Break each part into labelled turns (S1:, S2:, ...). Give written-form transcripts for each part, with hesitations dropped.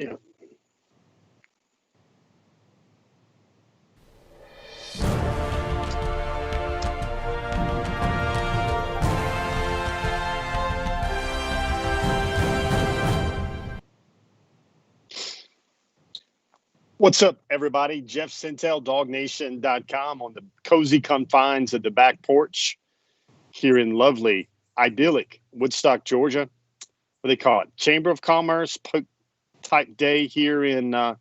S1: Yeah. What's up, everybody? Jeff Sintel, DogNation.com, on the cozy confines of the back porch here in lovely, idyllic Woodstock, Georgia. What do they call it? Chamber of Commerce type day here in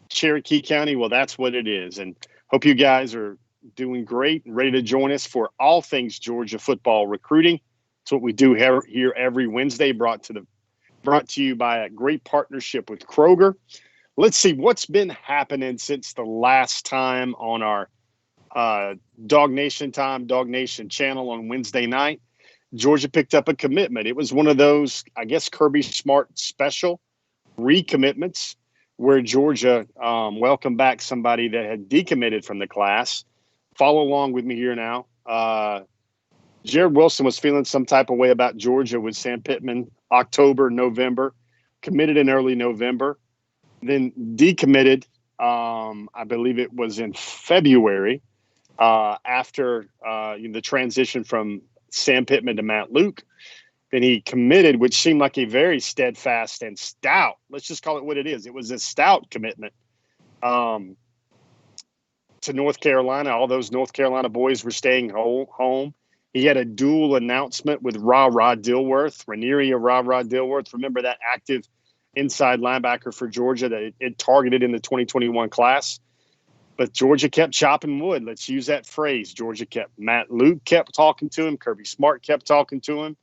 S1: Cherokee County. Well, that's what it is. And hope you guys are doing great and ready to join us for all things Georgia football recruiting. It's what we do here every Wednesday, brought to you by a great partnership with Kroger. Let's see what's been happening since the last time on our Dog Nation channel on Wednesday night. Georgia picked up a commitment. It was one of those, I guess, Kirby Smart special recommitments where Georgia welcomed back somebody that had decommitted from the class. Follow along with me here now. Jared Wilson was feeling some type of way about Georgia with Sam Pittman, October, November, committed in early November. Then decommitted, I believe it was in February, after the transition from Sam Pittman to Matt Luke. Then he committed, which seemed like a very steadfast and stout, let's just call it what it is. It was a stout commitment to North Carolina. All those North Carolina boys were staying home. He had a dual announcement with Ranieri Dilworth. Remember that active inside linebacker for Georgia that it targeted in the 2021 class. But Georgia kept chopping wood. Let's use that phrase. Matt Luke kept talking to him. Kirby Smart kept talking to him.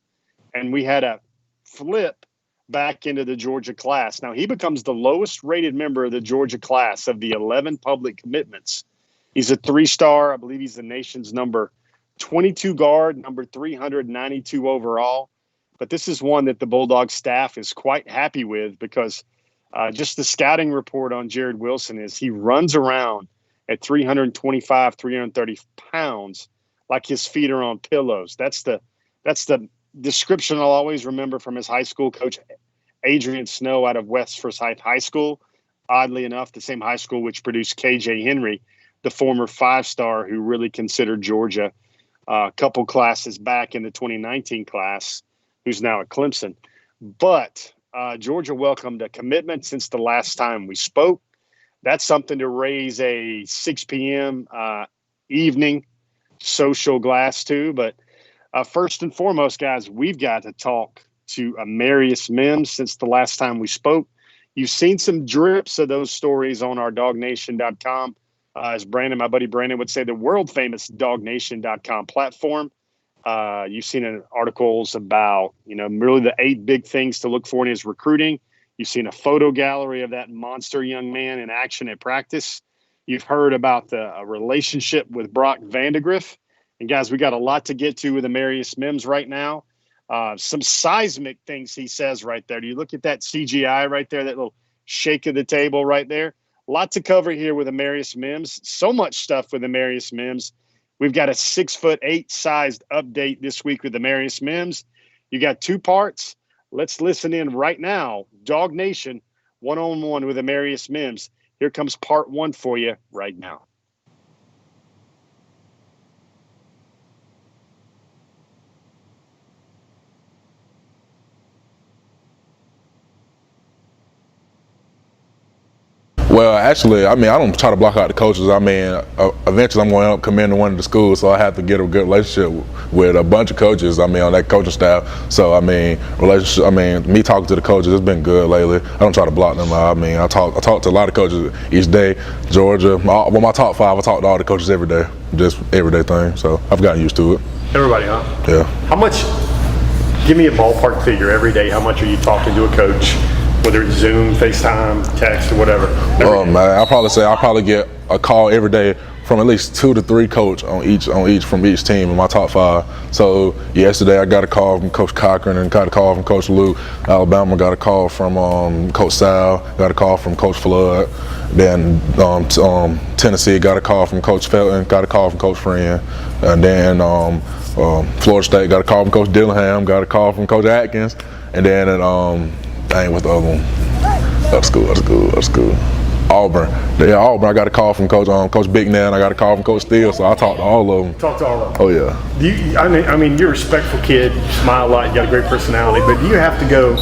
S1: And we had a flip back into the Georgia class. Now, he becomes the lowest rated member of the Georgia class of the 11 public commitments. He's a 3-star. I believe he's the nation's number 22 guard, number 392 overall. But this is one that the Bulldogs staff is quite happy with because just the scouting report on Jared Wilson is he runs around at 325, 330 pounds like his feet are on pillows. That's the description I'll always remember from his high school coach, Adrian Snow, out of West Forsyth High School. Oddly enough, the same high school which produced KJ Henry, the former 5-star who really considered Georgia a couple classes back in the 2019 class, who's now at Clemson. But Georgia welcomed a commitment since the last time we spoke. That's something to raise a 6 p.m. Evening social glass to. But first and foremost, guys, we've got to talk to Amarius Mims since the last time we spoke. You've seen some drips of those stories on our DogNation.com. As Brandon, my buddy Brandon would say, the world-famous DogNation.com platform. You've seen articles about, really the 8 big things to look for in his recruiting. You've seen a photo gallery of that monster young man in action at practice. You've heard about the relationship with Brock Vandegrift. And guys, we got a lot to get to with Amarius Mims right now. Some seismic things he says right there. Do you look at that CGI right there, that little shake of the table right there? A lot to cover here with Amarius Mims. So much stuff with Amarius Mims. We've got a 6'8" sized update this week with Amarius Mims. You got 2 parts. Let's listen in right now. Dog Nation, one-on-one with Amarius Mims. Here comes part 1 for you right now.
S2: Well, actually, I don't try to block out the coaches. Eventually I'm going to end up coming to one of the schools, so I have to get a good relationship with a bunch of coaches, on that coaching staff. So, me talking to the coaches, it's been good lately. I don't try to block them out. I talk to a lot of coaches each day. Georgia, my top 5, I talk to all the coaches every day, just everyday thing. So I've gotten used to it.
S1: Everybody, huh?
S2: Yeah.
S1: How much, give me a ballpark figure every day, how much are you talking to a coach? Whether it's Zoom, FaceTime, text, or whatever.
S2: I probably get a call every day from at least 2 to 3 coach on each team in my top 5. So yesterday I got a call from Coach Cochran and got a call from Coach Luke. Alabama got a call from Coach Sal, got a call from Coach Flood. Then Tennessee got a call from Coach Felton, got a call from Coach Friend. And then Florida State got a call from Coach Dillingham, got a call from Coach Atkins. And then what's the other one? That's cool. That's cool. That's cool. Auburn. Yeah, Auburn. I got a call from Coach Big Nan. I got a call from Coach Steele. So I talked to all of them.
S1: Talk to all of them.
S2: Oh yeah.
S1: Do you, I mean, you're a respectful kid. You smile a lot. You got a great personality. But do you have to go,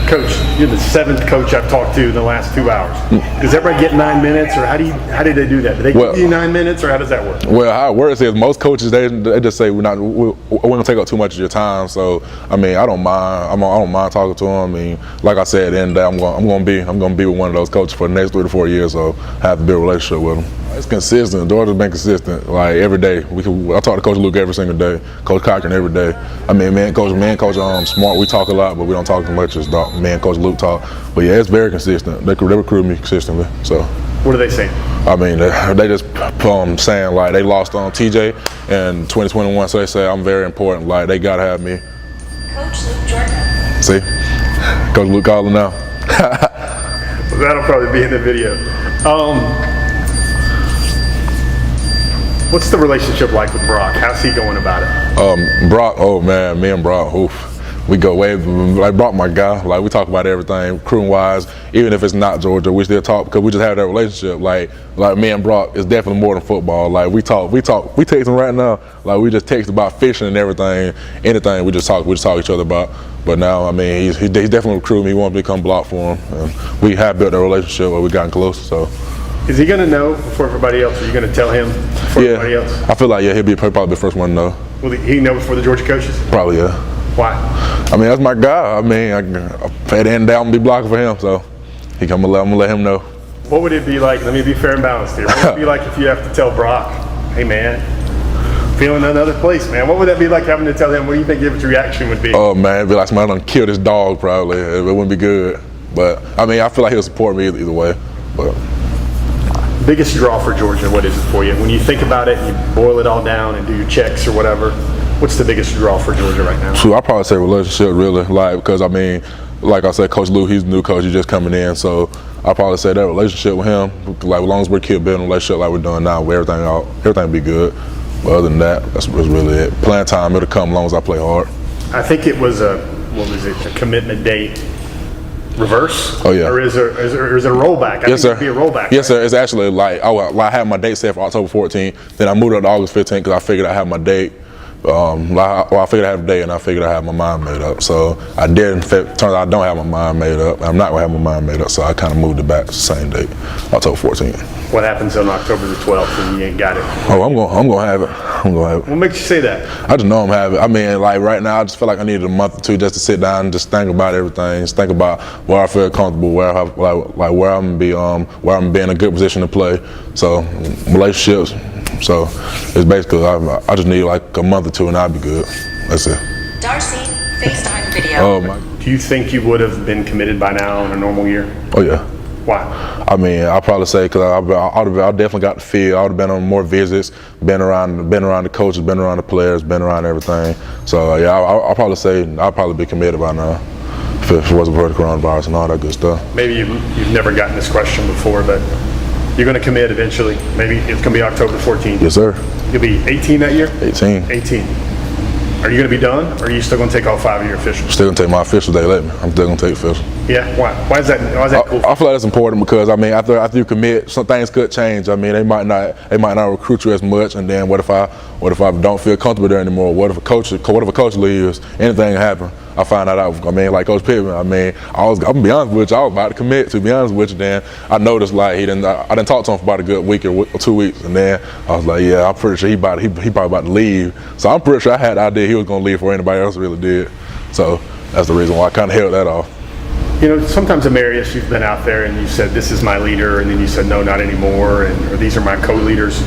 S1: Coach? You're the 7th coach I've talked to in the last 2 hours. Does everybody get 9 minutes, or how do they do that? Do they give you 9 minutes, or how does that work?
S2: Well, how it works is most coaches they just say we're gonna take up too much of your time. So I mean, I don't mind. I don't mind talking to them. I mean, like I said, at the end of the day, I'm gonna be with one of those coaches for the next 3 to 4 years. So I have to build a relationship with them. It's consistent. Georgia's been consistent. Like every day, I talk to Coach Luke every single day. Coach Cochran every day. I mean, me and Coach Smart, we talk a lot, but we don't talk as much as me and Coach Luke talk. But yeah, it's very consistent. They recruit me consistently. So.
S1: What do they say?
S2: I mean, they just saying like they lost on TJ in 2021, so they say I'm very important. Like they gotta have me.
S3: Coach Luke, Georgia.
S2: See, Coach Luke calling now.
S1: That'll probably be in the video. What's the relationship like with Brock? How's he going about it?
S2: Brock, oh man, me and Brock, oof. We go way, like Brock my guy, like we talk about everything, recruiting wise, even if it's not Georgia, we still talk because we just have that relationship. Like me and Brock is definitely more than football. Like we text him right now, like we just text about fishing and everything, anything we just talk each other about. But now, I mean, he definitely recruited me, he wants me to come block for him. And we have built a relationship where we gotten close, so.
S1: Is he going to know before everybody else, or are you going to tell him before everybody else?
S2: I feel like, yeah, he'll probably be the first one to know.
S1: Will he know before the Georgia coaches?
S2: Probably, yeah.
S1: Why?
S2: I mean, that's my guy. I mean, at the end of the day, I'm going to be blocking for him, so I'm going to let him know.
S1: What would it be like, let me be fair and balanced here, what would it be like if you have to tell Brock, hey man, feeling another place, man? What would that be like having to tell him? What do you think his reaction would be?
S2: Oh man, it'd be like somebody done killed his dog probably. It wouldn't be good. But, I mean, I feel like he'll support me either way. But.
S1: Biggest draw for Georgia, what is it for you? When you think about it and you boil it all down and do your checks or whatever, what's the biggest draw for Georgia right now?
S2: So I'd probably say relationship, really. Like, because, I mean, like I said, Coach Lou, he's the new coach, he's just coming in. So I'd probably say that relationship with him, like as long as we're keep building a relationship like we're doing now, where everything will be good. But other than that, that's really it. Playing time, it'll come as long as I play hard.
S1: I think it was a commitment date reverse?
S2: Oh yeah.
S1: Or is it a rollback?
S2: Yes, sir.
S1: It'd be a rollback.
S2: Yes, sir. It's actually like I had my date set for October 14th. Then I moved it to August 15th because I figured I had my date. I figured I had a date and I figured I had my mind made up. So I did. Turns out I don't have my mind made up. I'm not gonna have my mind made up. So I kind of moved it back to the same date, October 14th.
S1: What happens on October the 12th when you ain't got it?
S2: Oh, I'm gonna have it. I'm gonna have it.
S1: What makes you say that?
S2: I just know I'm having it. I mean, like right now, I just feel like I needed a month or two just to sit down and just think about everything. Just think about where I feel comfortable, where I'm gonna be, where I'm gonna be in a good position to play. So relationships. So it's basically I just need like a month or two and I'll be good. That's it.
S3: Darcy, FaceTime video.
S2: Oh my.
S1: Do you think you would have been committed by now in a normal year?
S2: Oh yeah.
S1: Why?
S2: I mean, I'll probably say because I definitely got the feel. I would have been on more visits, been around the coaches, been around the players, been around everything. So yeah, I'll probably say I'll probably be committed by now if it wasn't for the coronavirus and all that good stuff.
S1: Maybe you've never gotten this question before, but you're going to commit eventually. Maybe it's going to be October 14th.
S2: Yes, sir.
S1: You'll be 18 that year?
S2: 18.
S1: 18. Are you going to be done, or are you still going to take all 5 of your officials?
S2: Still going to take my officials they let me. I'm still going to take officials.
S1: Yeah, why? Why is that cool?
S2: I feel like that's important because I mean, after you commit, some things could change. I mean, they might not recruit you as much, and then what if I don't feel comfortable there anymore? What if a coach leaves? Anything can happen. I find that out. I mean, like Coach Pittman. I mean, I'm gonna be honest with you. I was about to commit. To be honest with you, then I noticed like I didn't talk to him for about a good week or 2 weeks, and then I was like, yeah, I'm pretty sure he probably about to leave. So I'm pretty sure I had the idea he was gonna leave before anybody else really did. So that's the reason why I kind of held that off.
S1: You know, sometimes Amarius, you've been out there and you said this is my leader, and then you said no, not anymore, or these are my co-leaders.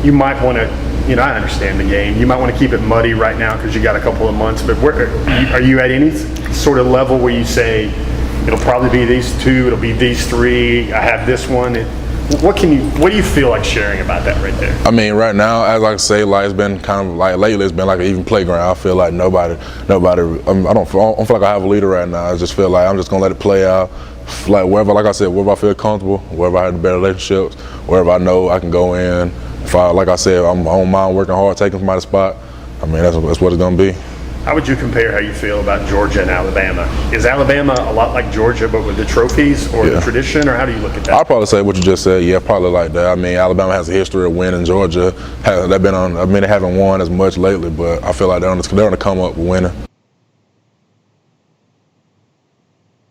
S1: You might want to. You know, I understand the game. You might want to keep it muddy right now because you got a couple of months. But are you at any sort of level where you say it'll probably be these two, it'll be these three, I have this one? What do you feel like sharing about that right there?
S2: I mean, right now, as I say, like it's been kind of like lately, it's been like an even playground. I feel like nobody. I don't feel like I have a leader right now. I just feel like I'm just gonna let it play out. Like wherever I feel comfortable, wherever I have better relationships, wherever I know I can go in. If like I said, I don't mind working hard, taking somebody's spot. I mean, that's what it's gonna be.
S1: How would you compare how you feel about Georgia and Alabama? Is Alabama a lot like Georgia, but with the trophies or the tradition, or how do you look at that?
S2: I'll probably say what you just said. Yeah, probably like that. I mean, Alabama has a history of winning. Georgia they've been on. I mean, they haven't won as much lately, but I feel like they're on the come up with winning.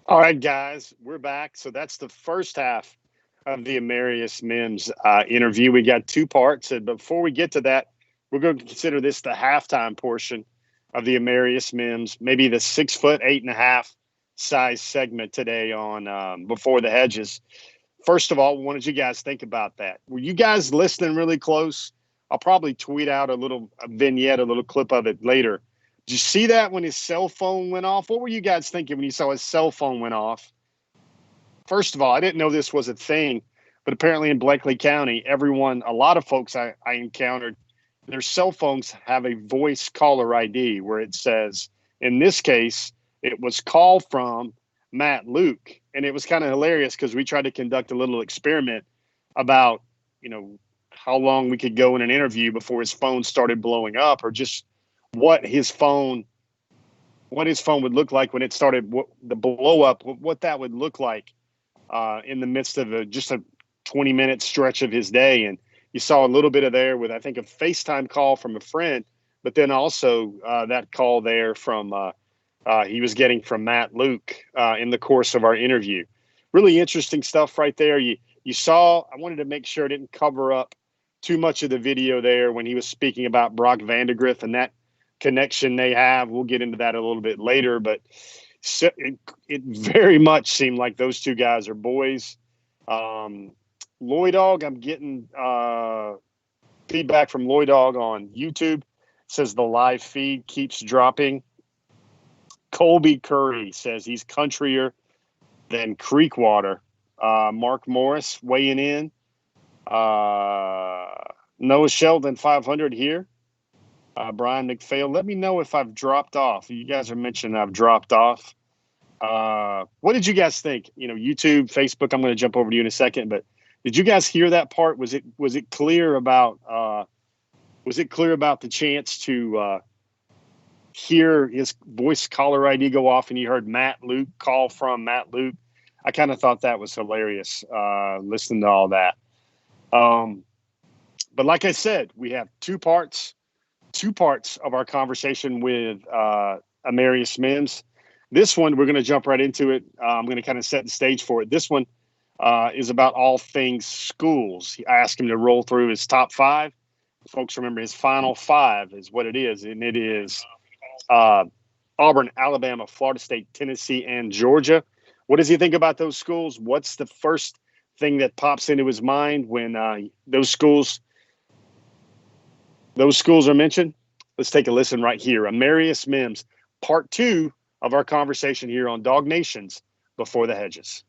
S1: All right, guys, we're back. So that's the first half of the Amarius Mims interview. We got two parts, and before we get to that, we're going to consider this the halftime portion of the Amarius Mims, maybe the 6'8.5" size segment today on Before the Hedges. First of all, what did you guys think about that? Were you guys listening really close? I'll probably tweet out a vignette, a little clip of it later. Did you see that when his cell phone went off? What were you guys thinking when you saw his cell phone went off? First of all, I didn't know this was a thing, but apparently in Bleckley County, a lot of folks I encountered, their cell phones have a voice caller ID where it says, in this case, it was called from Matt Luke. And it was kind of hilarious because we tried to conduct a little experiment about, how long we could go in an interview before his phone started blowing up, or just what his phone would look like when it started, the blow up, what that would look like in the midst of just a 20-minute stretch of his day. And you saw a little bit of there with, I think, a FaceTime call from a friend, but then also that call there from he was getting from Matt Luke in the course of our interview. Really interesting stuff right there. You saw, I wanted to make sure I didn't cover up too much of the video there when he was speaking about Brock Vandegrift and that connection they have. We'll get into that a little bit later, but it very much seemed like those two guys are boys. Lloyd Dog, I'm getting feedback from Lloyd Dog on YouTube. Says the live feed keeps dropping. Colby Curry says he's countryer than Creekwater. Mark Morris weighing in. Noah Sheldon 500 here. Brian McPhail, let me know if I've dropped off. You guys are mentioning I've dropped off. What did you guys think? YouTube, Facebook, I'm going to jump over to you in a second, but did you guys hear that part? Was it clear about the chance to hear his voice caller ID go off and you heard Matt Luke call from Matt Luke? I kind of thought that was hilarious, listening to all that. But like I said, we have two parts of our conversation with Amarius Mims. This one, we're going to jump right into it. I'm going to kind of set the stage for it. This one is about all things schools. I asked him to roll through his top five. Folks, remember his final five is what it is, and it is Auburn, Alabama, Florida State, Tennessee, and Georgia. What does he think about those schools? What's the first thing that pops into his mind when those schools are mentioned? Let's take a listen right here. Amarius Mims, part two of our conversation here on Dog Nation's Before the Hedges.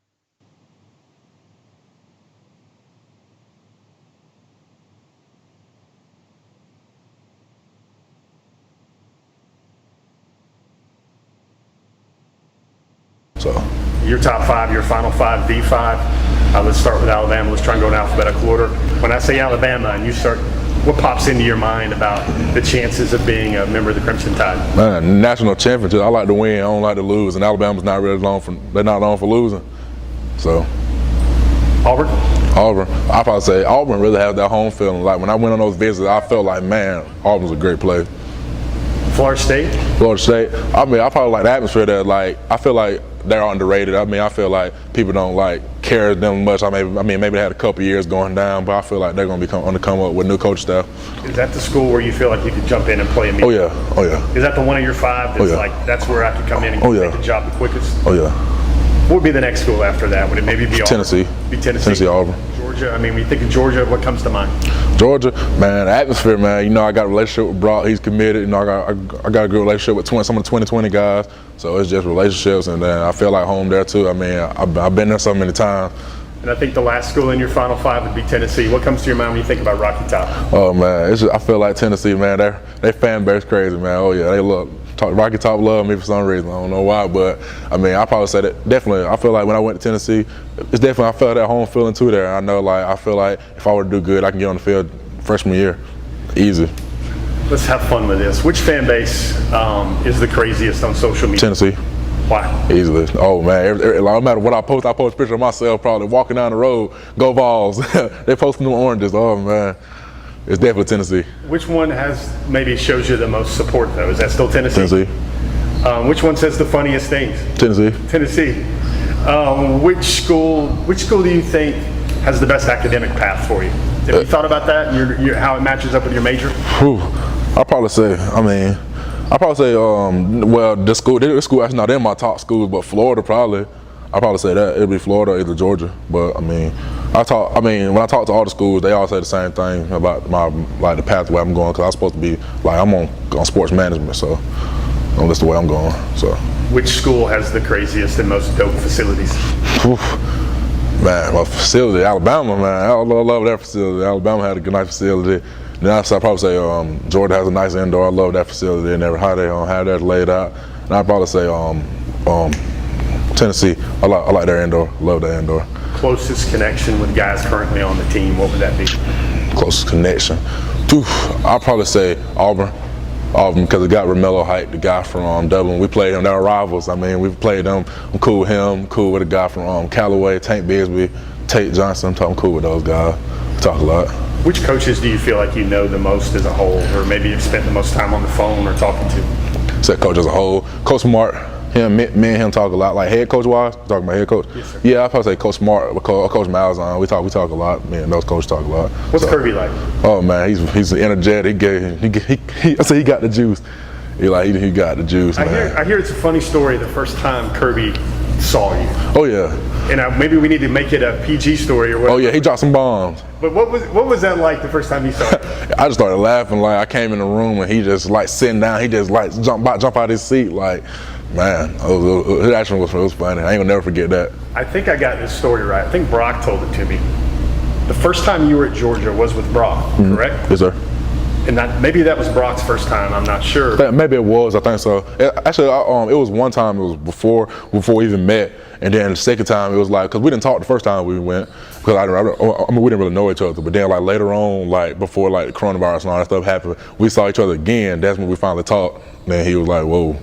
S2: So
S1: your top five, your final five, the five. Let's start with Alabama. Let's try and go in alphabetical order. When I say Alabama and you start, what pops into your mind about the chances of being a member of the Crimson Tide?
S2: Man, national championship. I like to win. I don't like to lose. And Alabama's not really they're not known for losing. So.
S1: Auburn?
S2: I probably say Auburn really has that home feeling. Like when I went on those visits, I felt like, man, Auburn's a great place.
S1: Florida State?
S2: I mean, I probably like the atmosphere there. Like, I feel like they're underrated. I mean, I feel like people don't care them much. Maybe they had a couple years going down, but I feel like they're going to be on the come up with new coach staff.
S1: Is that the school where you feel like you could jump in and play immediately?
S2: Oh yeah.
S1: Is that the one of your five that's that's where I could come in and make the job the quickest?
S2: Oh yeah.
S1: What would be the next school after that? Would it maybe be
S2: Tennessee?
S1: Be Tennessee.
S2: Tennessee, Auburn.
S1: Georgia. I mean, when you think of Georgia, what comes to mind?
S2: Georgia, man, the atmosphere, man. I got a relationship with Brock. He's committed. I got a good relationship with some of the 2020 guys. So it's just relationships, and then I feel like home there too. I mean, I've been there so many times.
S1: And I think the last school in your final five would be Tennessee. What comes to your mind when you think about Rocky Top?
S2: Oh man, I feel like Tennessee, man. Their fan base crazy, man. Oh yeah, they love. Rocky Top love me for some reason. I don't know why, but I mean, I probably say that definitely. I feel like when I went to Tennessee, it's definitely I felt that home feeling too there. I know, I feel like if I were to do good, I can get on the field freshman year, easy.
S1: Let's have fun with this. Which fan base is the craziest on social media?
S2: Tennessee.
S1: Why?
S2: Easily. Oh man, no matter what I post a picture of myself probably walking down the road, go Vols. They posting them oranges. Oh man, it's definitely Tennessee.
S1: Which one maybe shows you the most support though? Is that still Tennessee?
S2: Tennessee.
S1: Which one says the funniest things?
S2: Tennessee.
S1: Tennessee. Which school do you think has the best academic path for you? Have you thought about that? How it matches up with your major?
S2: I'd probably say. Well, this school actually not in my top schools, but Florida probably. I'd probably say that it'd be Florida or either Georgia. But when I talk to all the schools, they all say the same thing about the pathway I'm going, because I'm supposed to be I'm on sports management, so that's the way I'm going. So.
S1: Which school has the craziest and most dope facilities?
S2: Man, my facility, Alabama, man. I love that facility. Alabama had a good, nice facility. Then I'd probably say Georgia has a nice indoor. I love that facility and how they have that laid out. And I'd probably say Tennessee. I like their indoor. Love their indoor.
S1: Closest connection with guys currently on the team, what would that be?
S2: Closest connection. I'd probably say Auburn. Because it got Romello Height, the guy from Dublin. We played him. They were rivals. We've played them. I'm cool with him. Cool with a guy from Callaway, Tank Bisbee, Tate Johnson. I'm cool with those guys. We talk a lot.
S1: Which coaches do you feel like you know the most as a whole, or maybe you've spent the most time on the phone or talking to?
S2: Said coach as a whole. Coach Smart, me and him talk a lot. Like head coach wise, talking about head coach.
S1: Yes, sir.
S2: Yeah, I probably say Coach Smart, Coach Malzahn. We talk a lot. Me and those coaches talk a lot.
S1: What's Kirby like?
S2: Oh man, he's energetic. I say he got the juice. He got the juice, man.
S1: I hear it's a funny story the first time Kirby saw you.
S2: Oh yeah.
S1: And maybe we need to make it a PG story or whatever.
S2: Oh yeah, he dropped some bombs.
S1: But what was that like the first time you saw it?
S2: I just started laughing. I came in the room and he just sitting down. He just jump out his seat. Man, his action was funny. I ain't gonna never forget that.
S1: I think I got this story right. I think Brock told it to me. The first time you were at Georgia was with Brock, correct?
S2: Yes, sir.
S1: And maybe that was Brock's first time. I'm not sure.
S2: Maybe it was. I think so. Actually, it was one time. It was before we even met, and then the second time it was because we didn't talk the first time we went, because we didn't really know each other. But then later on, before the coronavirus and all that stuff happened, we saw each other again. That's when we finally talked. Then he was like, "Whoa."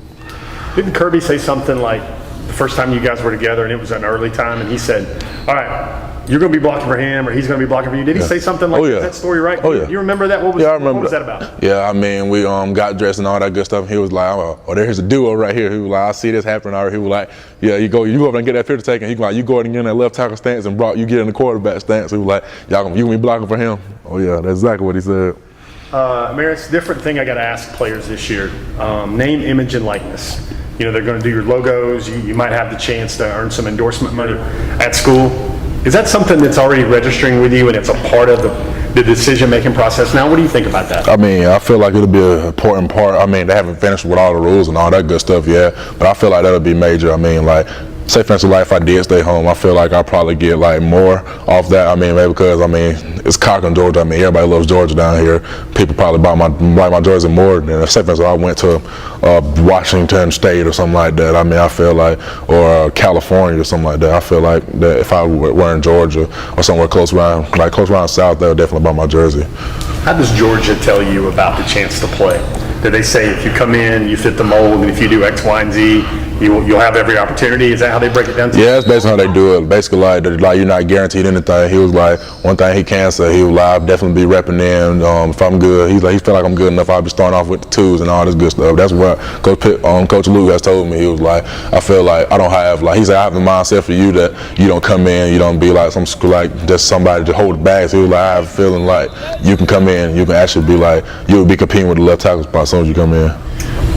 S1: Didn't Kirby say something like the first time you guys were together, and it was an early time, and he said, "All right, you're going to be blocking for him, or he's going to be blocking for you"? Did he say something like that story, right?
S2: Oh, yeah.
S1: You remember that? What was that about?
S2: Yeah, we got dressed and all that good stuff. And he was like, "Oh, there's a duo right here." He was like, "I see this happening already." He was like, "Yeah, you go over and get that picture taken." He was like, "You go ahead and get in that left tackle stance, and Brock, you get in the quarterback stance." He was like, you going to be blocking for him?" Oh yeah, that's exactly what he said.
S1: Amarius, different thing I got to ask players this year. Name, image, and likeness. They're going to do your logos. You might have the chance to earn some endorsement money at school. Is that something that's already registering with you and it's a part of the decision-making process now? What do you think about that?
S2: I feel like it'll be an important part. They haven't finished with all the rules and all that good stuff yet, but I feel like that'll be major. Say for instance, if I did stay home, I feel like I'll probably get more off that. Maybe because it's Cochran, Georgia. Everybody loves Georgia down here. People probably buy my jersey more than if, say for instance, I went to Washington State or something like that. I feel like, or California or something like that. I feel like that if I were in Georgia or somewhere close around South, they would definitely buy my jersey.
S1: How does Georgia tell you about the chance to play? Do they say if you come in, you fit the mold, and if you do X, Y, and Z, you'll have every opportunity? Is that how they break it down to you?
S2: Yeah, that's basically how they do it. Basically, you're not guaranteed anything. He was like, one thing he can say, he was like, I'll definitely be repping them. If I'm good, he feel like I'm good enough, I'll be starting off with the twos and all this good stuff. That's what Coach Luke has told me. He was like, I feel like I don't have, he said, I have a mindset for you that you don't come in, you don't be just somebody to hold the bags. He was like, I have a feeling like you can come in, you can actually be you'll be competing with the left tackle spot as soon as you come in.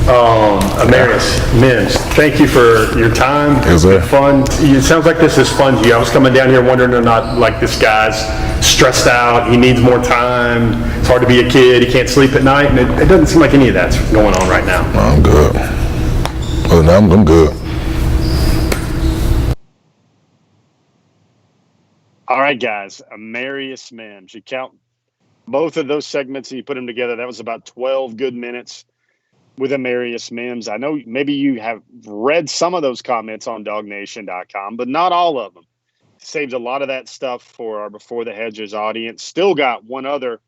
S1: Amarius Mims, thank you for your time.
S2: It's been
S1: fun. It sounds like this is fun to you. I was coming down here wondering or not, this guy's stressed out, he needs more time, it's hard to be a kid, he can't sleep at night, and it doesn't seem like any of that's going on right now.
S2: I'm good. Other than that, I'm good.
S1: All right, guys, Amarius Mims. You count both of those segments and you put them together, that was about 12 good minutes with Amarius Mims. I know maybe you have read some of those comments on DogNation.com, but not all of them. Saved a lot of that stuff for our Before the Hedges audience. Still got one other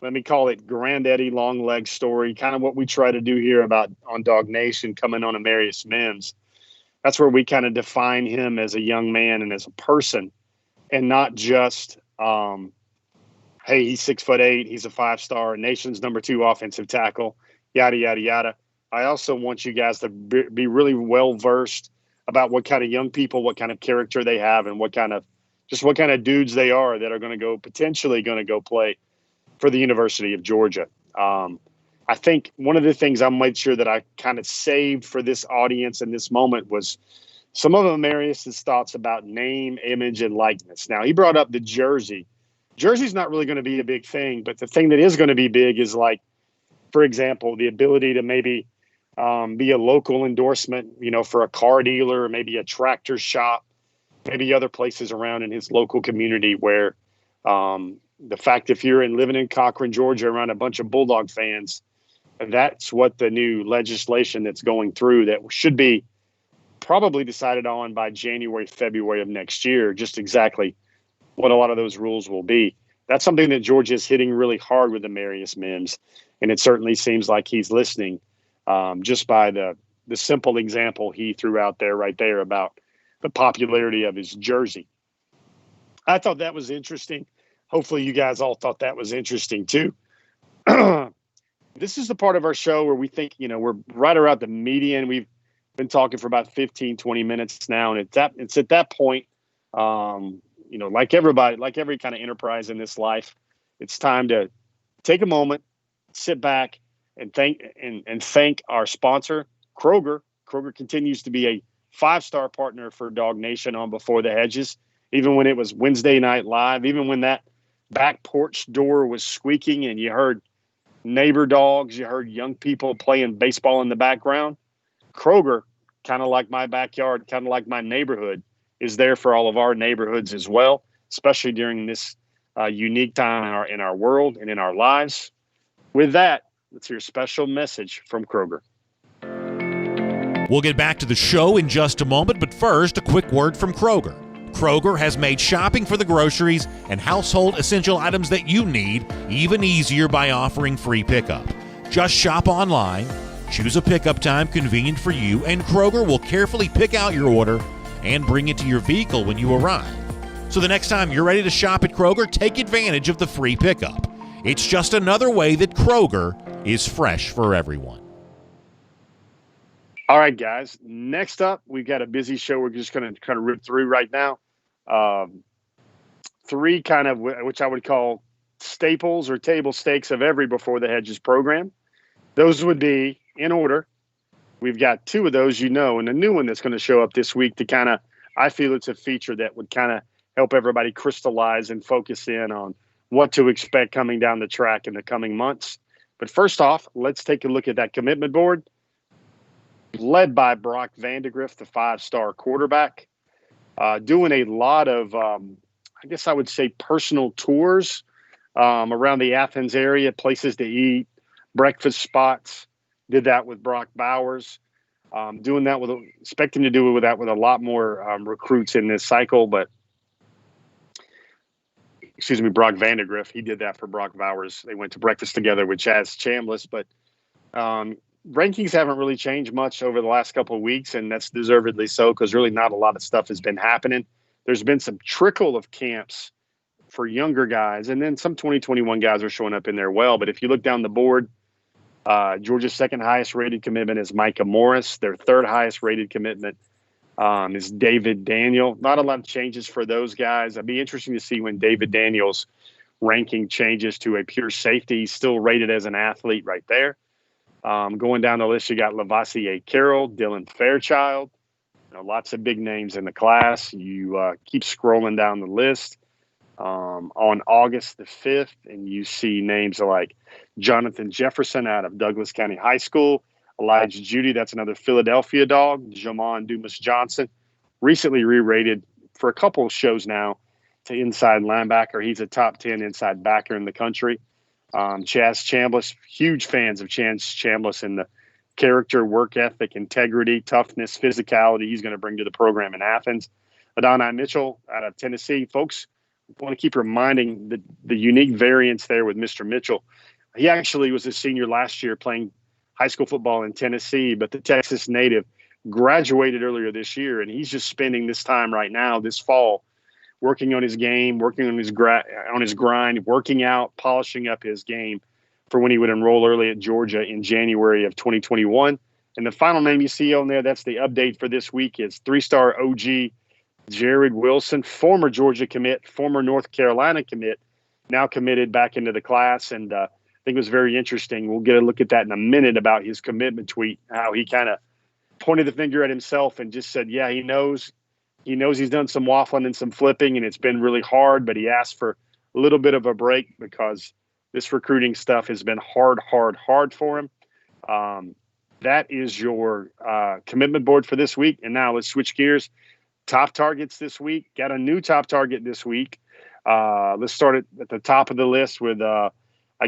S1: let me call it granddaddy long leg story, kind of what we try to do here about on Dog Nation coming on Amarius Mims. That's where we kind of define him as a young man and as a person, and not just, hey, he's 6'8", he's a 5-star, nation's #2 offensive tackle, yada, yada, yada. I also want you guys to be really well versed about what kind of young people, what kind of character they have, and what kind of dudes they are that are potentially going to go play for the University of Georgia. I think one of the things I made sure that I kind of saved for this audience in this moment was some of Amarius's thoughts about name, image, and likeness. Now, he brought up the jersey. Jersey's not really going to be a big thing, but the thing that is going to be big is, like, for example, the ability to maybe be a local endorsement, for a car dealer, or maybe a tractor shop, maybe other places around in his local community where the fact if you're living in Cochran, Georgia, around a bunch of Bulldog fans, that's what the new legislation that's going through that should be probably decided on by January, February of next year, just exactly what a lot of those rules will be. That's something that Georgia is hitting really hard with Amarius Mims, and it certainly seems like he's listening just by the simple example he threw out there right there about the popularity of his jersey. I thought that was interesting. Hopefully you guys all thought that was interesting too. This is the part of our show where we think, we're right around the median. We've been talking for about 15, 20 minutes now. And it's at that point, like every kind of enterprise in this life, it's time to take a moment, sit back, and thank our sponsor, Kroger. Kroger continues to be a 5-star partner for Dog Nation on Before the Hedges, even when it was Wednesday Night Live, even when that back porch door was squeaking and you heard neighbor dogs, you heard young people playing baseball in the background. Kroger, kind of like my backyard, kind of like my neighborhood, is there for all of our neighborhoods as well, especially during this unique time in our world and in our lives. With that, let's hear a special message from Kroger.
S4: We'll get back to the show in just a moment, but first, a quick word from Kroger. Kroger has made shopping for the groceries and household essential items that you need even easier by offering free pickup. Just shop online, choose a pickup time convenient for you, and Kroger will carefully pick out your order and bring it to your vehicle when you arrive. So the next time you're ready to shop at Kroger, take advantage of the free pickup. It's just another way that Kroger is fresh for everyone.
S1: All right, guys. Next up, we've got a busy show. We're just going to kind of rip through right now. 3 kind of, which I would call staples or table stakes of every Before the Hedges program. Those would be in order. We've got 2 of those, and a new one that's going to show up this week to kind of, I feel it's a feature that would kind of help everybody crystallize and focus in on what to expect coming down the track in the coming months. But first off, let's take a look at that commitment board led by Brock Vandegrift, the 5-star quarterback, doing a lot of, I guess I would say, personal tours around the Athens area, places to eat, breakfast spots. Did that with Brock Bowers. Expecting to do that with a lot more recruits in this cycle, but Brock Vandegrift, he did that for Brock Bowers. They went to breakfast together with Chaz Chambliss, but rankings haven't really changed much over the last couple of weeks, and that's deservedly so because really not a lot of stuff has been happening. There's been some trickle of camps for younger guys, and then some 2021 guys are showing up in there well. But if you look down the board, Georgia's 2nd highest rated commitment is Micah Morris. Their 3rd highest rated commitment is David Daniel. Not a lot of changes for those guys. It'd be interesting to see when David Daniel's ranking changes to a pure safety. He's still rated as an athlete right there. Going down the list, you got Lavassier Carroll, Dylan Fairchild. Lots of big names in the class. You keep scrolling down the list. On August the 5th, and you see names like Jonathan Jefferson out of Douglas County High School, Elijah Judy, that's another Philadelphia dog, Jamon Dumas Johnson, recently re-rated for a couple of shows now to inside linebacker. He's a top 10 inside backer in the country. Chaz Chambliss, huge fans of Chaz Chambliss and the character, work ethic, integrity, toughness, physicality he's going to bring to the program in Athens. Adonai Mitchell out of Tennessee. Folks, want to keep reminding the unique variance there with Mr. Mitchell. He actually was a senior last year playing high school football in Tennessee, but the Texas native graduated earlier this year, and he's just spending this time right now, this fall, working on his game, working on his grind, working out, polishing up his game for when he would enroll early at Georgia in January of 2021. And the final name you see on there, that's the update for this week, is 3-star OG Jared Wilson, former Georgia commit, former North Carolina commit, now committed back into the class. And I think it was very interesting. We'll get a look at that in a minute about his commitment tweet, how he kind of pointed the finger at himself and just said, yeah, he knows he's done some waffling and some flipping, and it's been really hard, but he asked for a little bit of a break because this recruiting stuff has been hard for him. That is your commitment board for this week. And now let's switch gears. Top targets this week. Got a new top target this week. Let's start at the top of the list with, I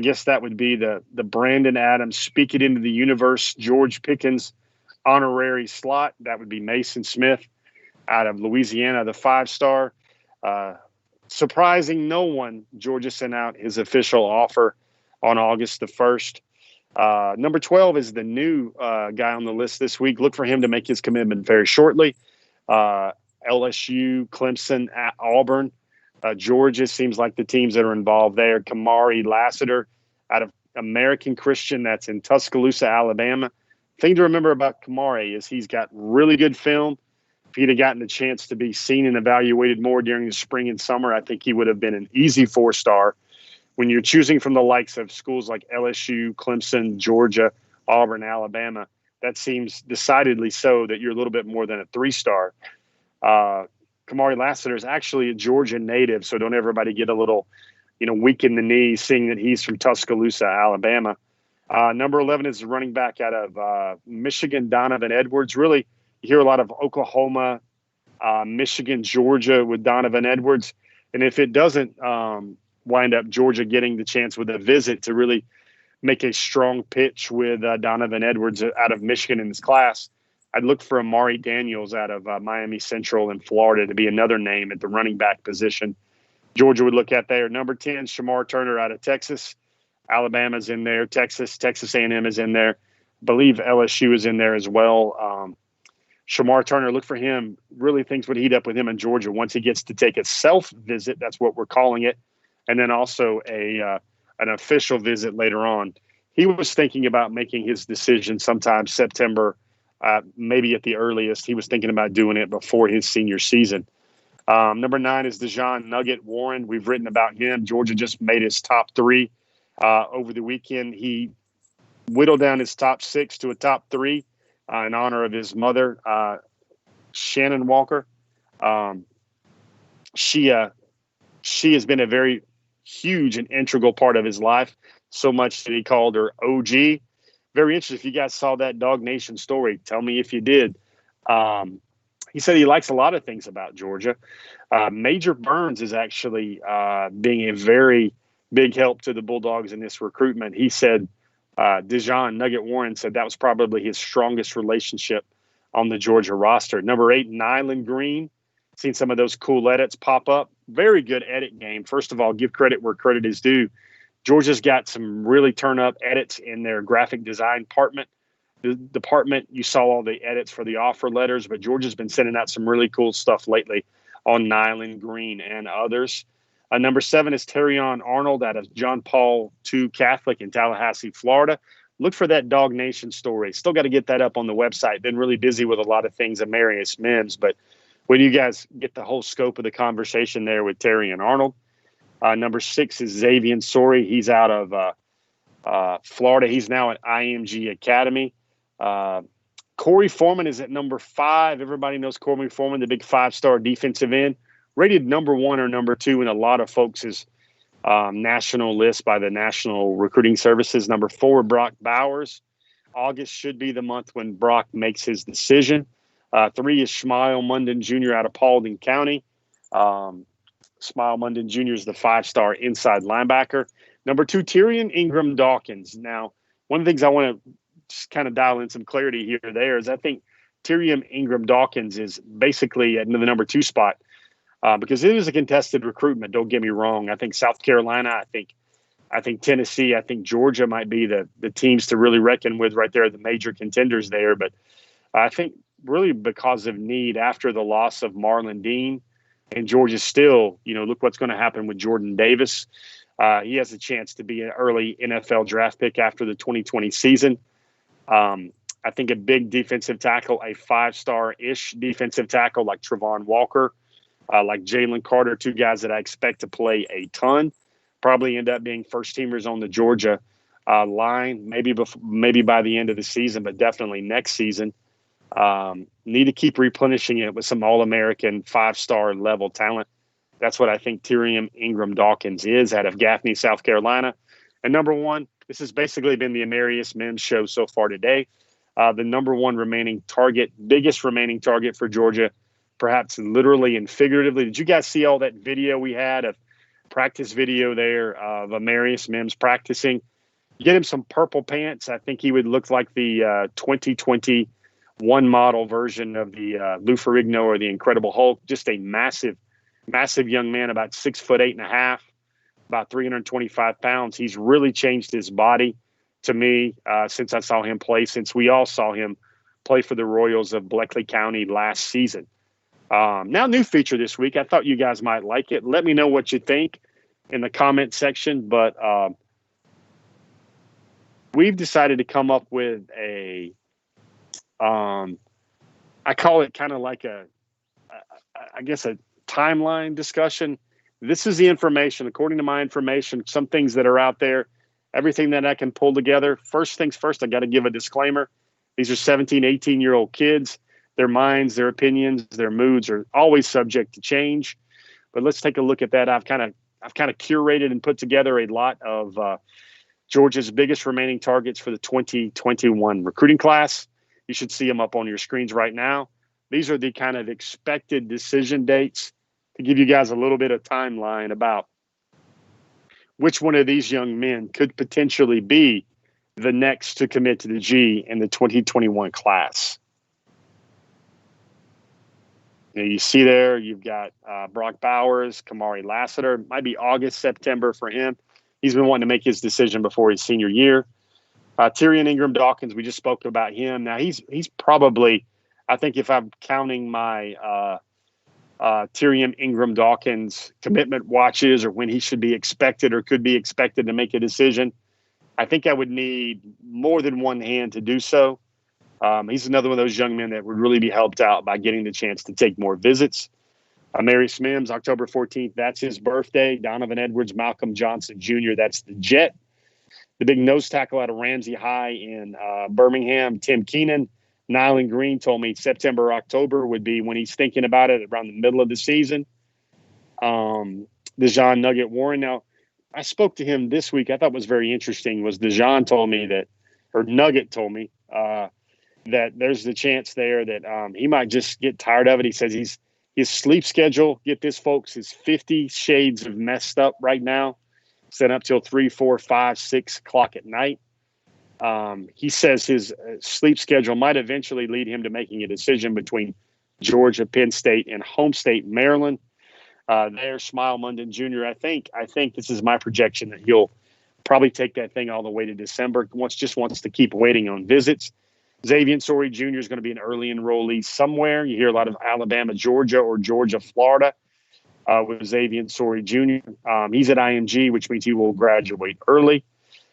S1: guess that would be the Brandon Adams Speak It Into the Universe George Pickens honorary slot. That would be Mason Smith out of Louisiana, the 5-star. Surprising no one, Georgia sent out his official offer on August the 1st. Number 12 is the new guy on the list this week. Look for him to make his commitment very shortly. LSU, Clemson, Auburn, Georgia seems like the teams that are involved there. Kamari Lassiter out of American Christian, that's in Tuscaloosa, Alabama. Thing to remember about Kamari is he's got really good film. If he'd have gotten the chance to be seen and evaluated more during the spring and summer, I think he would have been an easy 4-star. When you're choosing from the likes of schools like LSU, Clemson, Georgia, Auburn, Alabama, that seems decidedly so that you're a little bit more than a 3-star. Kamari Lassiter is actually a Georgia native, so don't everybody get a little, weak in the knee seeing that he's from Tuscaloosa, Alabama. Number 11 is the running back out of Michigan, Donovan Edwards. Really, you hear a lot of Oklahoma, Michigan, Georgia with Donovan Edwards. And if it doesn't wind up Georgia getting the chance with a visit to really make a strong pitch with Donovan Edwards out of Michigan in this class, I'd look for Amari Daniels out of Miami Central in Florida to be another name at the running back position Georgia would look at there. Number 10, Shamar Turner out of Texas. Alabama's in there. Texas A&M is in there. I believe LSU is in there as well. Shamar Turner, look for him. Really things would heat up with him in Georgia once he gets to take a self-visit. That's what we're calling it. And then also an official visit later on. He was thinking about making his decision sometime September, maybe at the earliest. He was thinking about doing it before his senior season. Number 9 is Dejon Nugget Warren. We've written about him. Georgia just made his top 3 over the weekend. He whittled down his top 6 to a top 3 in honor of his mother, Shannon Walker. She has been a very huge and integral part of his life, so much that he called her OG. Very interesting. If you guys saw that Dog Nation story, tell me if you did. He said he likes a lot of things about Georgia. Major Burns is actually being a very big help to the Bulldogs in this recruitment. He said Dejon Nugget Warren said that was probably his strongest relationship on the Georgia roster. Number 8, Nyland Green. Seen some of those cool edits pop up. Very good edit game. First of all, give credit where credit is due. Georgia's got some really turn-up edits in their graphic design department. The department, you saw all the edits for the offer letters, but Georgia's been sending out some really cool stuff lately on Nyland Green and others. Number 7 is Terrion Arnold out of John Paul II Catholic in Tallahassee, Florida. Look for that Dog Nation story. Still got to get that up on the website. Been really busy with a lot of things at Amarius Mims, but when you guys get the whole scope of the conversation there with Terrion Arnold. Number 6 is Xavier Sori. He's out of Florida. He's now at IMG Academy. Corey Foreman is at number 5. Everybody knows Corey Foreman, the big 5-star defensive end. Rated number 1 or number 2 in a lot of folks' national list by the National Recruiting Services. Number 4, Brock Bowers. August should be the month when Brock makes his decision. 3 is Smile Munden Jr. out of Paulding County. Smile Munden Jr. is the 5-star inside linebacker. Number 2, Tyrion Ingram Dawkins. Now, one of the things I want to just kind of dial in some clarity here or there is I think Tyrion Ingram Dawkins is basically at the number 2 spot. because it is a contested recruitment. Don't get me wrong. I think South Carolina, I think Tennessee, I think Georgia might be the teams to really reckon with right there, the major contenders there. But I think really because of need after the loss of Marlon Dean, and Georgia still, look what's going to happen with Jordan Davis. He has a chance to be an early NFL draft pick after the 2020 season. I think a big defensive tackle, a 5-star-ish defensive tackle like Travon Walker, like Jalen Carter, two guys that I expect to play a ton, probably end up being first-teamers on the Georgia line, maybe by the end of the season, but definitely next season. Need to keep replenishing it with some All-American 5-star level talent. That's what I think Tyrion Ingram Dawkins is out of Gaffney, South Carolina. And number one, this has basically been the Amarius Mims show so far today. The number one biggest remaining target for Georgia, perhaps literally and figuratively. Did you guys see all that video we had of practice video there of Amarius Mims practicing? Get him some purple pants. I think he would look like the 2021 model version of the Lou Ferrigno or the Incredible Hulk. Just a massive young man, about 6'8.5", about 325 pounds. He's really changed his body to me since I saw him play, since we all saw him play for the Royals of Bleckley County last season. Now, new feature this week. I thought you guys might like it. Let me know what you think in the comment section. But we've decided to come up with I call it kind of like a timeline discussion. This is the information, according to my information, some things that are out there, everything that I can pull together. First things first, I got to give a disclaimer. These are 17, 18-year-old kids. Their minds, their opinions, their moods are always subject to change. But let's take a look at that. I've kind of curated and put together a lot of Georgia's biggest remaining targets for the 2021 recruiting class. You should see them up on your screens right now. These are the kind of expected decision dates to give you guys a little bit of timeline about which one of these young men could potentially be the next to commit to the G in the 2021 class. You see there, you've got Brock Bowers, Kamari Lassiter. Might be August, September for him. He's been wanting to make his decision before his senior year. Tyrion Ingram Dawkins, we just spoke about him. Now, he's probably, I think if I'm counting my Tyrion Ingram Dawkins commitment watches or when he should be expected or could be expected to make a decision, I think I would need more than one hand to do so. He's another one of those young men that would really be helped out by getting the chance to take more visits. Amarius Mims, October 14th, that's his birthday. Donovan Edwards, Malcolm Johnson Jr., that's the Jet. The big nose tackle out of Ramsey High in Birmingham, Tim Keenan. Nyland Green told me September, October would be when he's thinking about it around the middle of the season. Dejon Nugget Warren. Now, I spoke to him this week. I thought was very interesting was Dejon told me that, or Nugget told me that there's the chance there that he might just get tired of it. He says his sleep schedule, get this, folks, is 50 shades of messed up right now. Set up till 3, 4, 5, 6 o'clock at night. He says his sleep schedule might eventually lead him to making a decision between Georgia, Penn State, and home state Maryland. There's Smile Munden Jr. I think this is my projection that he'll probably take that thing all the way to December. Just wants to keep waiting on visits. Xavier Sorey Jr. is going to be an early enrollee somewhere. You hear a lot of Alabama, Georgia, or Georgia, Florida with Xavier Sorey Jr. He's at IMG, which means he will graduate early.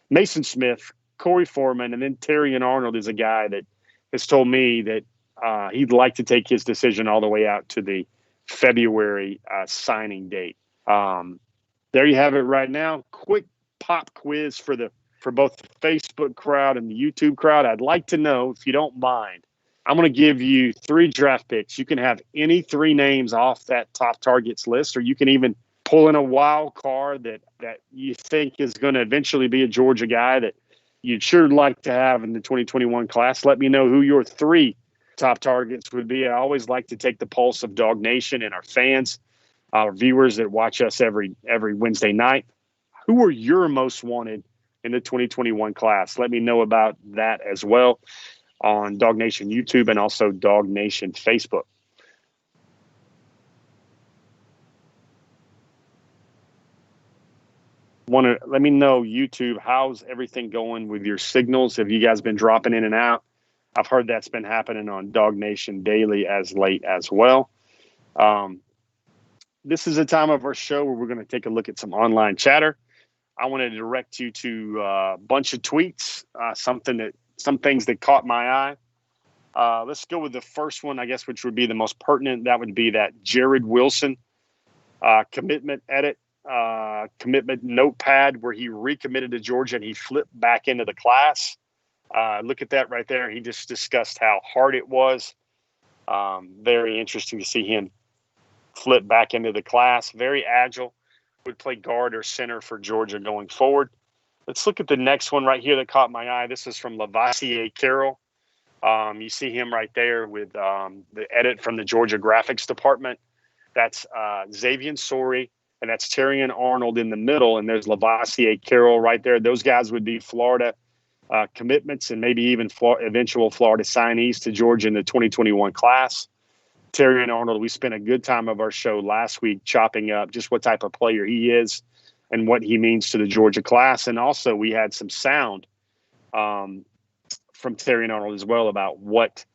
S1: Mason Smith, Corey Foreman, and then Terrion Arnold is a guy that has told me that he'd like to take his decision all the way out to the February signing date. There you have it right now. Quick pop quiz for both the Facebook crowd and the YouTube crowd. I'd like to know, if you don't mind, I'm going to give you 3 draft picks. You can have any 3 names off that top targets list, or you can even pull in a wild card that you think is going to eventually be a Georgia guy that you'd sure like to have in the 2021 class. Let me know who your 3 top targets would be. I always like to take the pulse of Dog Nation and our fans, our viewers that watch us every Wednesday night. Who are your most wanted in the 2021 class? Let me know about that as well on Dog Nation YouTube and also Dog Nation Facebook. Let me know, YouTube, how's everything going with your signals? Have you guys been dropping in and out? I've heard that's been happening on Dog Nation Daily as late as well. This is a time of our show where we're going to take a look at some online chatter. I want to direct you to a bunch of tweets, some things that caught my eye. Let's go with the first one, I guess, which would be the most pertinent. That would be that Jared Wilson commitment edit, commitment notepad where he recommitted to Georgia and he flipped back into the class. Look at that right there. He just discussed how hard it was. Very interesting to see him flip back into the class. Very agile. Would play guard or center for Georgia going forward. Let's look at the next one right here that caught my eye. This is from Lavassier Carroll. You see him right there with the edit from the Georgia graphics department. That's Xavier Sori, and that's Terrion Arnold in the middle, and there's Lavassier Carroll right there. Those guys would be Florida commitments and maybe even eventual Florida signees to Georgia in the 2021 class. Terrion Arnold, we spent a good time of our show last week chopping up just what type of player he is and what he means to the Georgia class. And also we had some sound from Terrion Arnold as well about what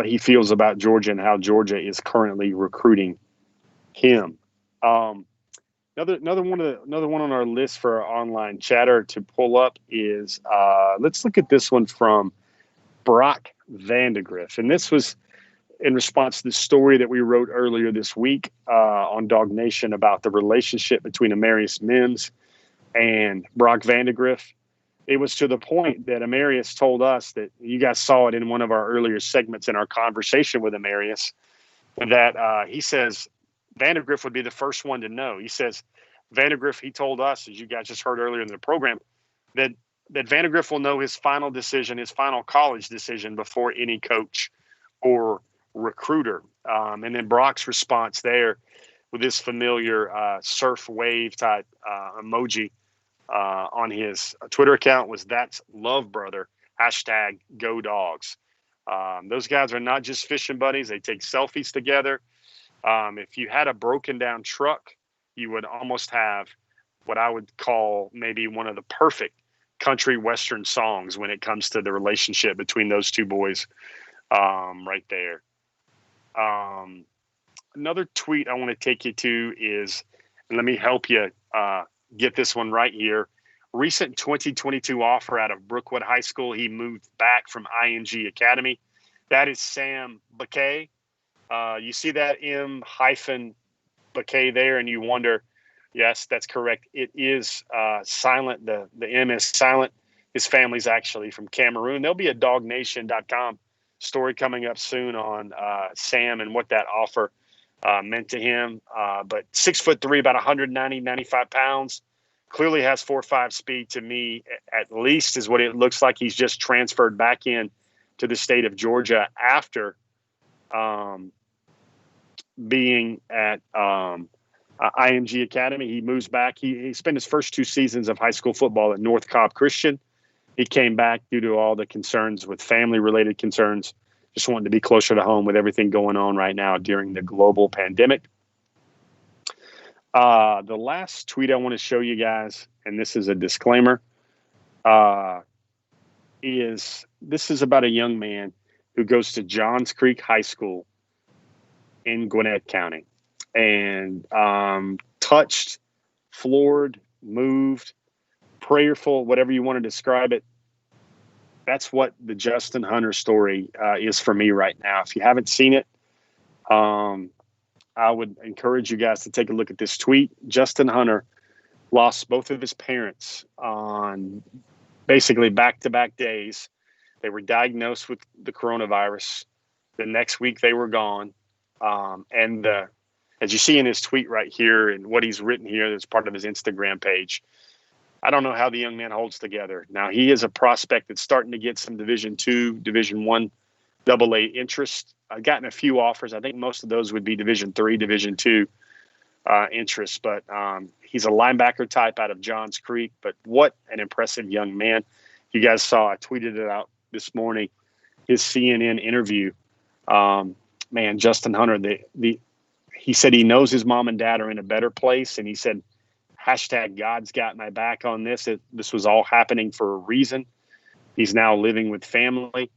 S1: he feels about Georgia and how Georgia is currently recruiting him. Another one on our list for our online chatter to pull up is let's look at this one from Brock Vandegrift, and this was in response to the story that we wrote earlier this week on Dog Nation about the relationship between Amarius Mims and Brock Vandegrift. It was to the point that Amarius told us that you guys saw it in one of our earlier segments in our conversation with Amarius, that he says Vandegrift would be the first one to know. He says Vandegrift, he told us, as you guys just heard earlier in the program, that Vandegrift will know his final decision, his final college decision before any coach or recruiter. And then Brock's response there with this familiar surf wave type emoji on his Twitter account was "That's love, brother." #GoDogs. Those guys are not just fishing buddies. They take selfies together. If you had a broken down truck, you would almost have what I would call maybe one of the perfect country western songs when it comes to the relationship between those two boys right there. Another tweet I want to take you to is, and let me help you get this one right here. Recent 2022 offer out of Brookwood High School. He moved back from IMG Academy. That is Sam Bakay. You see that M-Bakay there, and you wonder, yes, that's correct. It is silent. The M is silent. His family's actually from Cameroon. There'll be a DogNation.com story coming up soon on Sam and what that offer meant to him. But 6'3", about 190, 95 pounds. Clearly has 4.5 speed to me, at least, is what it looks like. He's just transferred back in to the state of Georgia after being at IMG Academy. He moves back. He spent his first 2 seasons of high school football at North Cobb Christian. He came back due to all the concerns with family-related concerns, just wanting to be closer to home with everything going on right now during the global pandemic. The last tweet I want to show you guys, and this is a disclaimer, is about a young man who goes to Johns Creek High School in Gwinnett County, and touched, floored, moved, prayerful, whatever you want to describe it. That's what the Justin Hunter story is for me right now. If you haven't seen it, I would encourage you guys to take a look at this tweet. Justin Hunter lost both of his parents on basically back-to-back days. They were diagnosed with the coronavirus. The next week they were gone. And as you see in his tweet right here and what he's written here, that's part of his Instagram page, I don't know how the young man holds together. Now, he is a prospect that's starting to get some Division II, Division I, AA interest. I've gotten a few offers. I think most of those would be Division III, Division II interests. But he's a linebacker type out of Johns Creek. But what an impressive young man. You guys saw, I tweeted it out this morning, his CNN interview. Man, Justin Hunter, he said he knows his mom and dad are in a better place. And he said hashtag God's got my back on this. This was all happening for a reason. He's now living with family.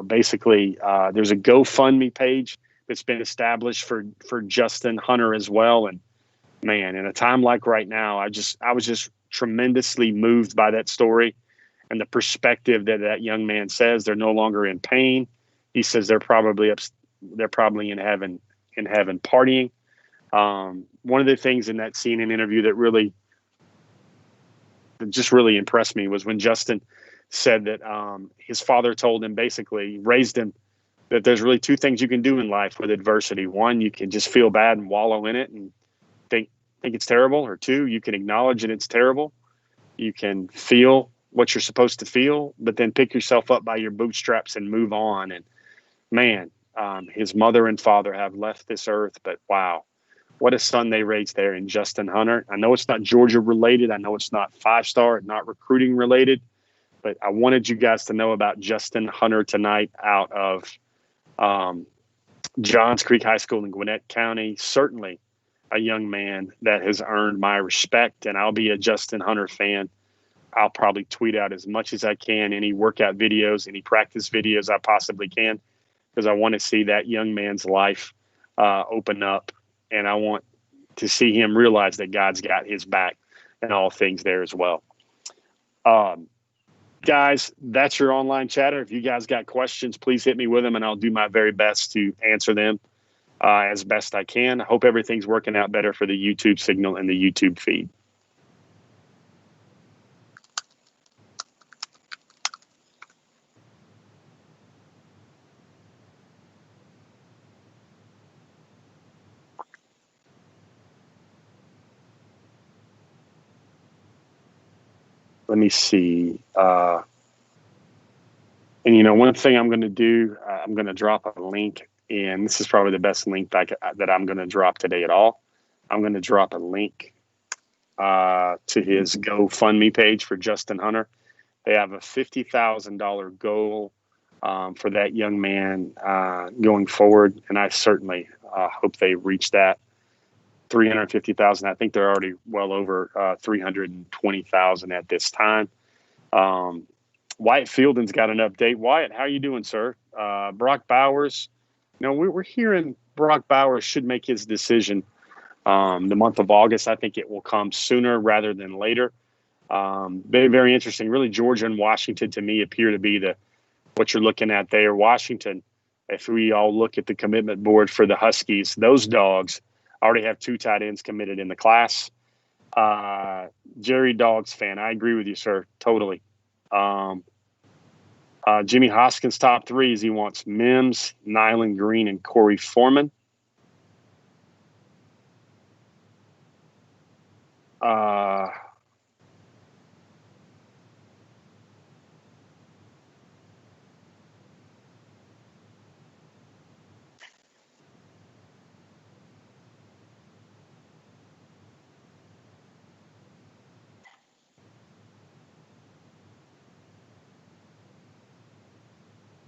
S1: Basically, there's a GoFundMe page that's been established for Justin Hunter as well. And man, in a time like right now, I was just tremendously moved by that story and the perspective that young man says. They're no longer in pain. He says they're probably in heaven partying. One of the things in that scene and interview that just really impressed me was when Justin said that his father told him, basically raised him, that there's really two things you can do in life with adversity. One, you can just feel bad and wallow in it and think it's terrible. Or two, you can acknowledge that it's terrible. You can feel what you're supposed to feel, but then pick yourself up by your bootstraps and move on. And man, his mother and father have left this earth, but wow, what a son they raised there in Justin Hunter. I know it's not Georgia related. I know it's not 5-star, not recruiting related, but I wanted you guys to know about Justin Hunter tonight out of Johns Creek High School in Gwinnett County. Certainly a young man that has earned my respect, and I'll be a Justin Hunter fan. I'll probably tweet out as much as I can, any workout videos, any practice videos I possibly can, because I want to see that young man's life open up, and I want to see him realize that God's got his back and all things there as well. Guys, that's your online chatter. If you guys got questions, please hit me with them, and I'll do my very best to answer them as best I can. I hope everything's working out better for the YouTube signal and the YouTube feed. Let me see. And one thing I'm going to do, I'm going to drop a link, and this is probably the best link that I'm going to drop today at all. I'm going to drop a link to his GoFundMe page for Justin Hunter. They have a $50,000 goal for that young man going forward, and I certainly hope they reach that. 350,000. I think they're already well over 320,000 at this time. Wyatt Fielding's got an update. Wyatt, how are you doing, sir? Brock Bowers. We're hearing Brock Bowers should make his decision the month of August. I think it will come sooner rather than later. Very, very interesting. Really, Georgia and Washington to me appear to be what you're looking at there. Washington, if we all look at the commitment board for the Huskies, those dogs already have 2 tight ends committed in the class. Jerry Dogs fan, I agree with you, sir, totally. Jimmy Hoskins' top 3 is he wants Mims, Nyland Green, and Corey Foreman.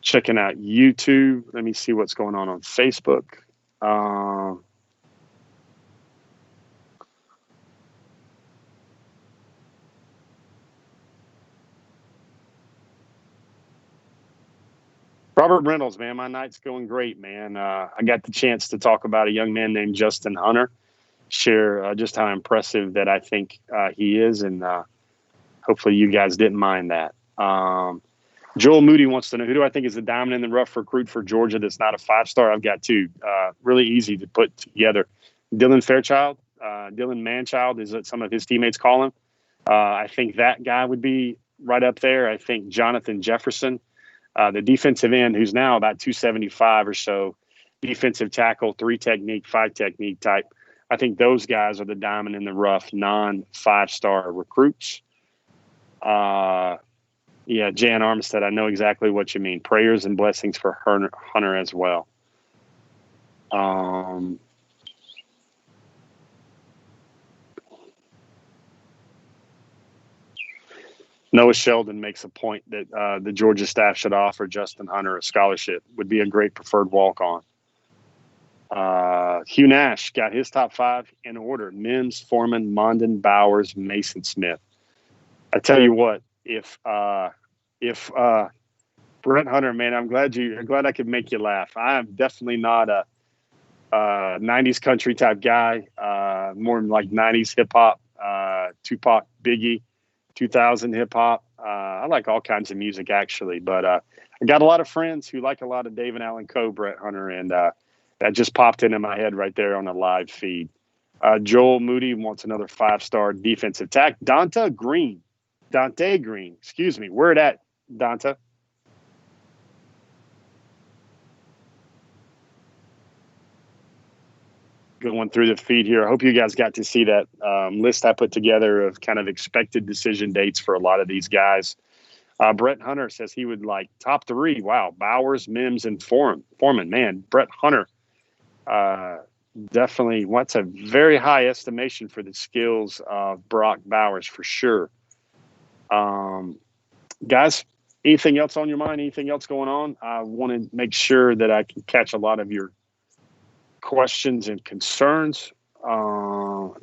S1: Checking out YouTube. Let me see what's going on Facebook. Robert Reynolds, man, my night's going great, man. I got the chance to talk about a young man named Justin Hunter, share just how impressive that I think he is, and hopefully you guys didn't mind that. Joel Moody wants to know, who do I think is the diamond in the rough recruit for Georgia that's not a 5-star? I've got 2. Really easy to put together. Dylan Fairchild, Dylan Manchild is what some of his teammates call him. I think that guy would be right up there. I think Jonathan Jefferson, the defensive end, who's now about 275 or so, defensive tackle, 3 technique, 5 technique type. I think those guys are the diamond in the rough, non-5-star recruits. Yeah, Jan Armstead, I know exactly what you mean. Prayers and blessings for Hunter as well. Noah Sheldon makes a point that the Georgia staff should offer Justin Hunter a scholarship. Would be a great preferred walk-on. Hugh Nash got his top 5 in order: Mims, Foreman, Mondon, Bowers, Mason Smith. I tell you what, if Brett Hunter, man, I'm glad I could make you laugh. I am definitely not a 90s country type guy, more like 90s hip hop, Tupac, Biggie, 2000 hip hop. I like all kinds of music actually, but I got a lot of friends who like a lot of Dave and Alan Coe, Brett Hunter, and that just popped into my head right there on a live feed. Joel Moody wants another 5-star defensive tack. Dante Green, excuse me. Where at, Dante? Going through the feed here. I hope you guys got to see that list I put together of kind of expected decision dates for a lot of these guys. Brett Hunter says he would like top 3. Wow. Bowers, Mims, and Foreman. Man, Brett Hunter definitely wants a very high estimation for the skills of Brock Bowers for sure. Guys, anything else on your mind? Anything else going on? I want to make sure that I can catch a lot of your questions and concerns. Hope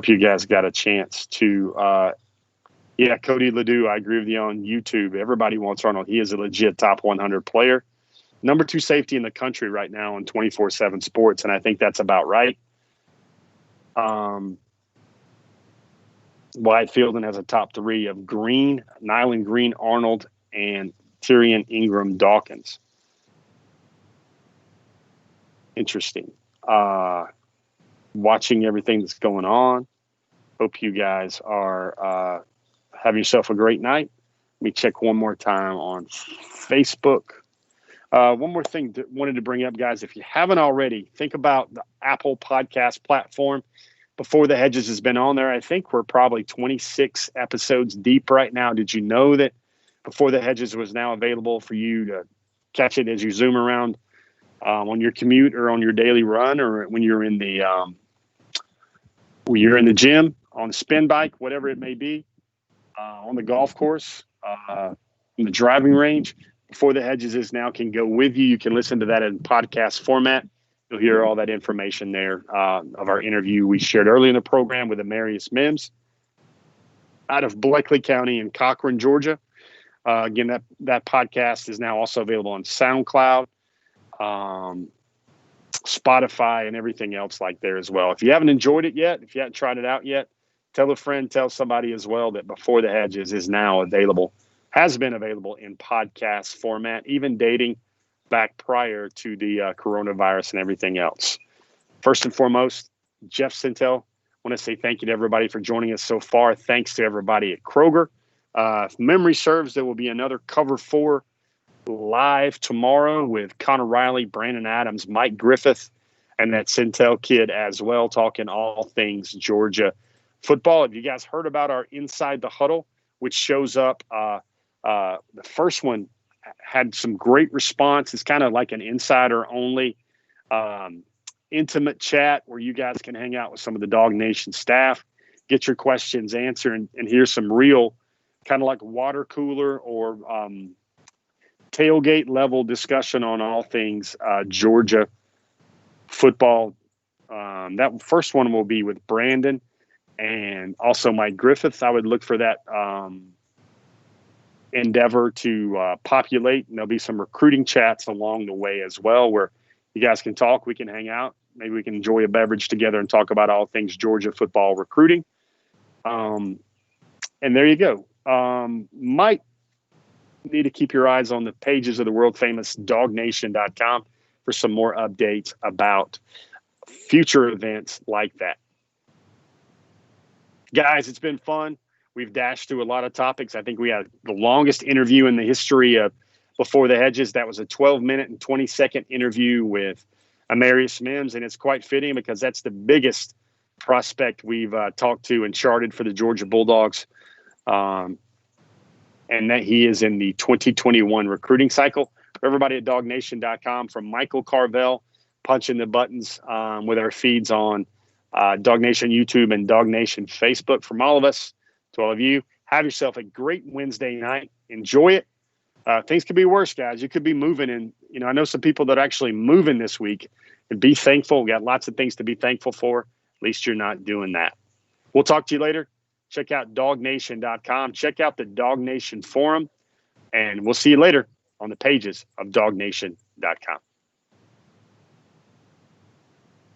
S1: you guys got a chance to Cody Ledoux, I agree with you on YouTube. Everybody wants Arnold. He is a legit top 100 player. Number 2 safety in the country right now on 24/7 Sports, and I think that's about right. Wyatt Fielding has a top 3 of Green, Nyland Green, Arnold, and Tyrion Ingram Dawkins. Interesting. Watching everything that's going on. Hope you guys are have yourself a great night. Let me check one more time on Facebook. One more thing wanted to bring up, guys. If you haven't already, think about the Apple Podcast platform. Before the Hedges has been on there, I think we're probably 26 episodes deep right now. Did you know that Before the Hedges was now available for you to catch it as you zoom around on your commute or on your daily run, or when you're in the gym, on the spin bike, whatever it may be, on the golf course, in the driving range? Before the Hedges is now can go with you. You can listen to that in podcast format. You'll hear all that information there of our interview we shared early in the program with Amarius Mims out of Bleckley County in Cochran, Georgia. Again, that podcast is now also available on SoundCloud, Spotify, and everything else like there as well. If you haven't enjoyed it yet, if you haven't tried it out yet, tell a friend, tell somebody as well that Before the Hedges is now available, has been available in podcast format, even dating back prior to the coronavirus and everything else. First and foremost, Jeff Sintel, I want to say thank you to everybody for joining us so far. Thanks to everybody at Kroger. If memory serves, there will be another Cover 4 live tomorrow with Connor Riley, Brandon Adams, Mike Griffith, and that Sintel kid as well, talking all things Georgia football. Have you guys heard about our Inside the Huddle, which shows up? The first one had some great response. It's kind of like an insider-only intimate chat where you guys can hang out with some of the Dog Nation staff, get your questions answered, and hear some real kind of like water cooler or tailgate level discussion on all things Georgia football. That first one will be with Brandon and also Mike Griffith. I would look for that endeavor to populate, and there'll be some recruiting chats along the way as well where you guys can talk, we can hang out, maybe we can enjoy a beverage together and talk about all things Georgia football recruiting. And there you go. Might need to keep your eyes on the pages of the world famous dognation.com for some more updates about future events like that. Guys, it's been fun. We've dashed through a lot of topics. I think we had the longest interview in the history of Before the Hedges. That was a 12-minute and 20-second interview with Amarius Mims, and it's quite fitting because that's the biggest prospect we've talked to and charted for the Georgia Bulldogs. And that he is in the 2021 recruiting cycle. For everybody at dognation.com, from Michael Carvel, punching the buttons with our feeds on Dog Nation YouTube and Dog Nation Facebook. From all of us to all of you, have yourself a great Wednesday night. Enjoy it. things could be worse, guys. You could be moving, and I know some people that are actually moving this week. And be thankful. We got lots of things to be thankful for. At least you're not doing that. We'll talk to you later. Check out dognation.com. Check out the Dog Nation forum, and we'll see you later on the pages of dognation.com.